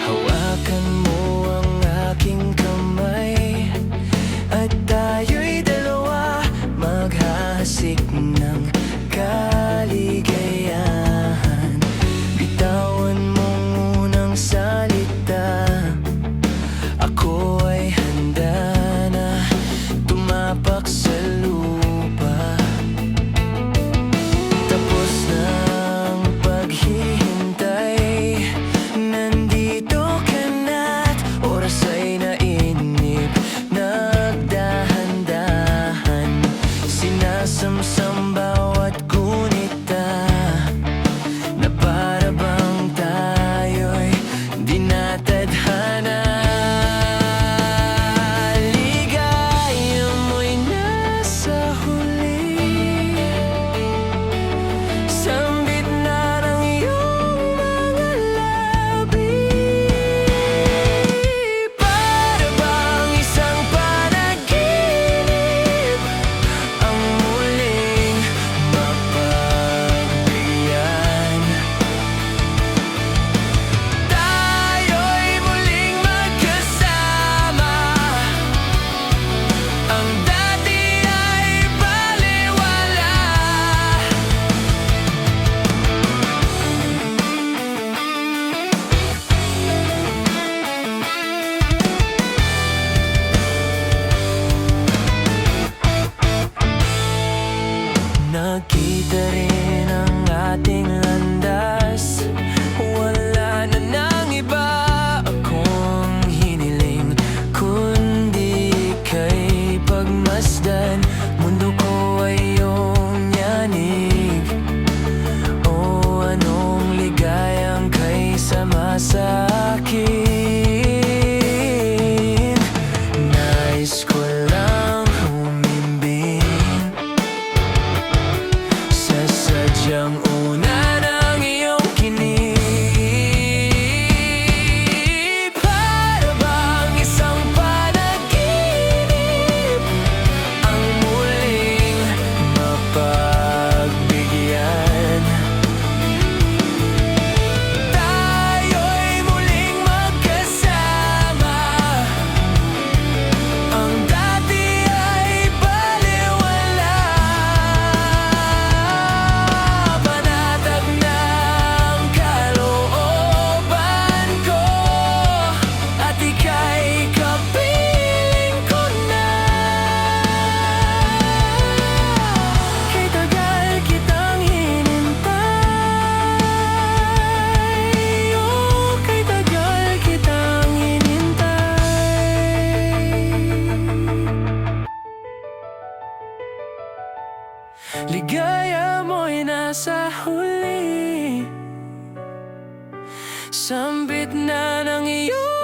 Hawakan mo ang aking kamay at tayo'y dalawa maghahasik ng kaligayahan. Bitawan mong unang salita, ako ay handa na tumapak sa lupa. Tapos na ang paghihintay, nandito ka na't oras ay nainip. Nagdahan-dahan, sinasamsam bawat gunita, na para bang tayo'y di natadhana. Ligaya mo'y nasa huli, sambit na ng iyong mga labi. Para bang isang panaginip, ang muling mapagbigyan. Tayo'y muling magkasama, ang dati ay balewala. Nakita rin ang ating landas, wala na nang iba akong hiniling, kundi ika'y pagmasdan. Mundo ko ay iyong yanig, o anong ligayang kay sama sa akin. Nais ko lang humimbing sa sadyang una ng iyong kinig. Para bang isang panaginip, ang muling mapagbigyan. Tayo'y muling magkasama, ang dati ay balewala. Panatag na ang kalooban ko, at ika'y kapiling ko na. Kay tagal kitang hinintay, oh, kay tagal kitang hinintay. Ligaya mo'y nasa huli, sambit na ng iyong